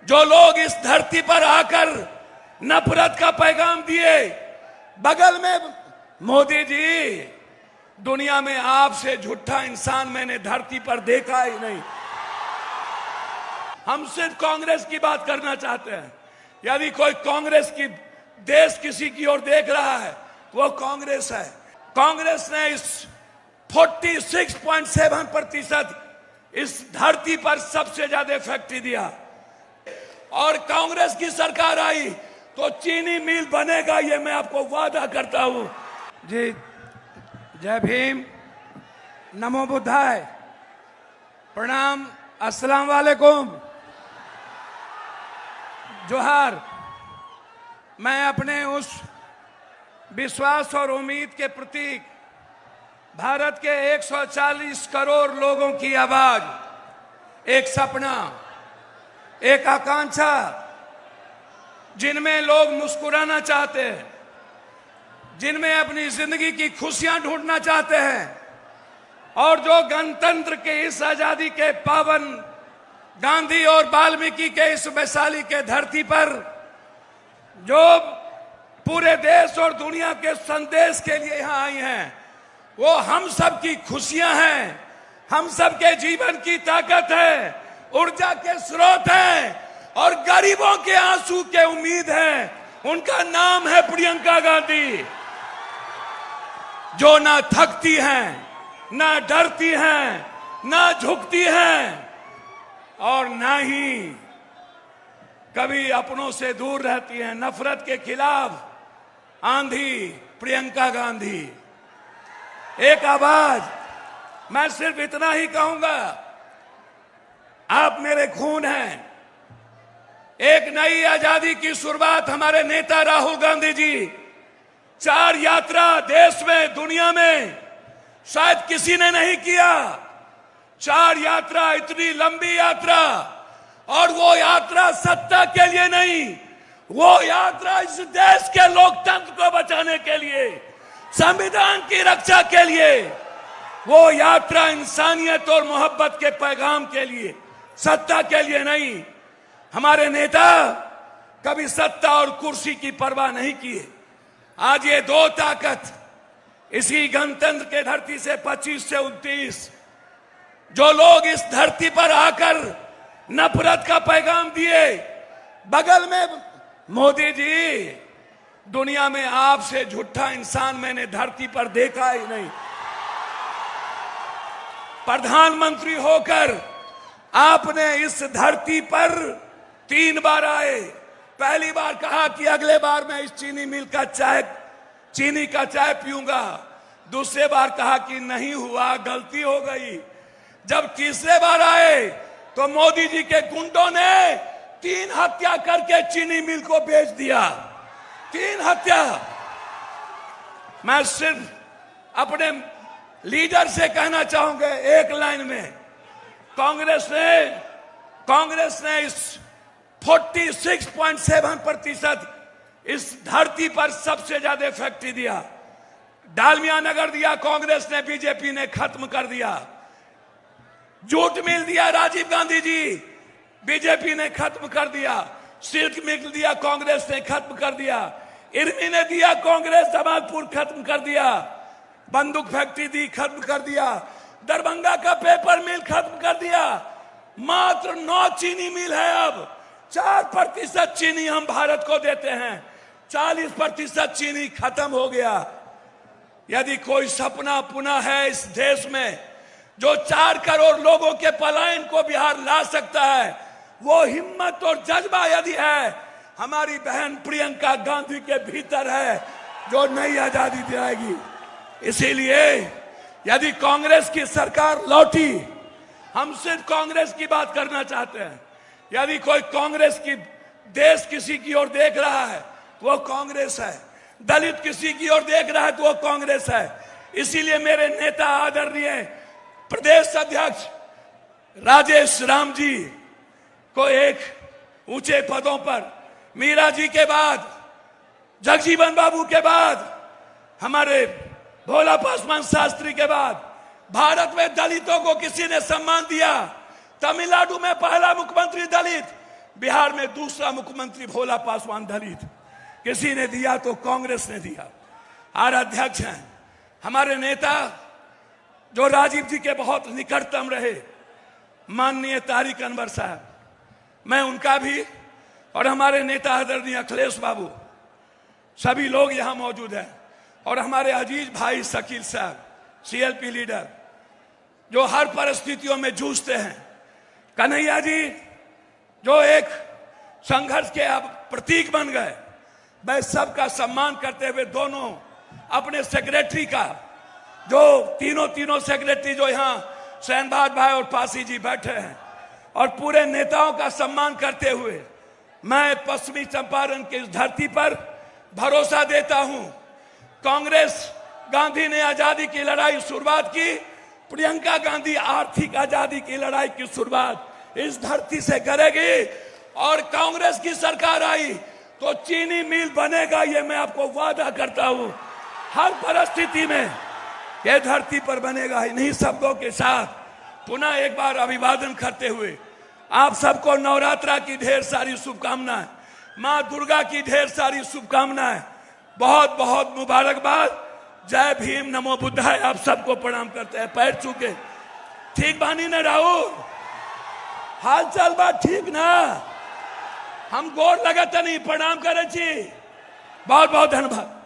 जो लोग इस धरती पर आकर नफरत का पैगाम दिए, बगल में मोदी जी, दुनिया में आपसे झूठा इंसान मैंने धरती पर देखा ही नहीं। हम सिर्फ कांग्रेस की बात करना चाहते हैं। यदि कोई कांग्रेस की देश किसी की ओर देख रहा है तो वो कांग्रेस है। कांग्रेस ने इस 46.7% इस धरती पर सबसे ज्यादा फैक्ट्री दिया, और कांग्रेस की सरकार आई तो चीनी मिल बनेगा, ये मैं आपको वादा करता हूं। जी, जय भीम, नमो बुद्धाय, प्रणाम, अस्सलाम वालेकुम, जोहार। मैं अपने उस विश्वास और उम्मीद के प्रतीक, भारत के 140 करोड़ लोगों की आवाज, एक सपना, एक आकांक्षा, जिनमें लोग मुस्कुराना चाहते हैं, जिनमें अपनी जिंदगी की खुशियां ढूंढना चाहते हैं, और जो गणतंत्र के इस आजादी के पावन गांधी और वाल्मीकि के इस वैशाली के धरती पर जो पूरे देश और दुनिया के संदेश के लिए यहां आई हैं, वो हम सब की खुशियां हैं, हम सब के जीवन की ताकत है, ऊर्जा के स्रोत हैं, और गरीबों के आंसू के उम्मीद है। उनका नाम है प्रियंका गांधी, जो ना थकती हैं, ना डरती हैं, ना झुकती हैं, और ना ही कभी अपनों से दूर रहती हैं। नफरत के खिलाफ आंधी, प्रियंका गांधी, एक आवाज। मैं सिर्फ इतना ही कहूंगा, आप मेरे खून हैं। एक नई आजादी की शुरुआत हमारे नेता राहुल गांधी जी, 4 यात्रा देश में, दुनिया में शायद किसी ने नहीं किया। 4 यात्रा, इतनी लंबी यात्रा, और वो यात्रा सत्ता के लिए नहीं, वो यात्रा इस देश के लोकतंत्र को बचाने के लिए, संविधान की रक्षा के लिए, वो यात्रा इंसानियत और मोहब्बत के पैगाम के लिए, सत्ता के लिए नहीं। हमारे नेता कभी सत्ता और कुर्सी की परवाह नहीं किए। आज ये 2 ताकत इसी गणतंत्र के धरती से 25 से 29, जो लोग इस धरती पर आकर नफरत का पैगाम दिए, बगल में मोदी जी, दुनिया में आपसे झूठा इंसान मैंने धरती पर देखा ही नहीं। प्रधानमंत्री होकर आपने इस धरती पर 3 बार आए। पहली बार कहा कि अगले बार मैं इस चीनी का चाय पीऊंगा। दूसरे बार कहा कि नहीं हुआ, गलती हो गई। जब तीसरे बार आए तो मोदी जी के गुंडों ने 3 हत्या करके चीनी मिल को बेच दिया। 3 हत्या। मैं सिर्फ अपने लीडर से कहना चाहूंगा एक लाइन में, कांग्रेस ने इस 46.7% इस धरती पर सबसे ज्यादा फैक्ट्री दिया। डालमिया नगर दिया कांग्रेस ने, बीजेपी ने खत्म कर दिया। जूट मिल दिया राजीव गांधी जी, बीजेपी ने खत्म कर दिया। सिल्क मिल दिया कांग्रेस ने, खत्म कर दिया। इरमी ने दिया कांग्रेस, जमालपुर खत्म कर दिया। बंदूक फैक्ट्री दी, खत्म कर दिया। दरभंगा का पेपर मिल खत्म कर दिया। मात्र 9 चीनी मिल है। अब 4% चीनी हम भारत को देते हैं, 40% चीनी खत्म हो गया। यदि कोई सपना पुनः है इस देश में जो 4 करोड़ लोगों के पलायन को बिहार ला सकता है, वो हिम्मत और जज्बा यदि है, हमारी बहन प्रियंका गांधी के भीतर है, जो नई आजादी दिलाएगी। इसीलिए यदि कांग्रेस की सरकार लौटी, हम सिर्फ कांग्रेस की बात करना चाहते हैं। यदि कोई कांग्रेस की देश किसी की ओर देख रहा है तो वो कांग्रेस है। दलित किसी की ओर देख रहा है तो वो कांग्रेस है। इसीलिए मेरे नेता आदरणीय प्रदेश अध्यक्ष राजेश राम जी को एक ऊंचे पदों पर, मीरा जी के बाद, जगजीवन बाबू के बाद, हमारे भोला पासवान शास्त्री के बाद, भारत में दलितों को किसी ने सम्मान दिया। तमिलनाडु में पहला मुख्यमंत्री दलित, बिहार में दूसरा मुख्यमंत्री भोला पासवान दलित, किसी ने दिया तो कांग्रेस ने दिया। और अध्यक्ष हैं हमारे नेता जो राजीव जी के बहुत निकटतम रहे, माननीय तारिक अनवर साहब, मैं उनका भी और हमारे नेता आदरणीय अखिलेश बाबू, सभी लोग यहां मौजूद हैं, और हमारे अजीज भाई शकील साहब, सीएलपी लीडर, जो हर परिस्थितियों में जूझते हैं, कन्हैया जी जो एक संघर्ष के अब प्रतीक बन गए, मैं सबका सम्मान करते हुए दोनों अपने सेक्रेटरी का, जो तीनों सेक्रेटरी जो यहां शहनबाज भाई और पासी जी बैठे हैं, और पूरे नेताओं का सम्मान करते हुए मैं पश्चिमी चंपारण की इस धरती पर भरोसा देता हूं, कांग्रेस, गांधी ने आजादी की लड़ाई शुरुआत की, प्रियंका गांधी आर्थिक आजादी की लड़ाई की शुरुआत इस धरती से करेगी, और कांग्रेस की सरकार आई तो चीनी मिल बनेगा, ये मैं आपको वादा करता हूं। हर परिस्थिति में यह धरती पर बनेगा। इन्हीं शब्दों के साथ पुनः एक बार अभिवादन करते हुए आप सबको नवरात्रा की ढेर सारी शुभकामनाएं, मां दुर्गा की ढेर सारी शुभकामनाएं, बहुत बहुत मुबारकबाद। जय भीम, नमो बुद्धाय। आप सबको प्रणाम करते हैं, पैर छूके। ठीक बानी ना राहुल? हाल चाल बात ठीक ना? हम गोर लगत नहीं, प्रणाम करे छी। बहुत बहुत धन्यवाद।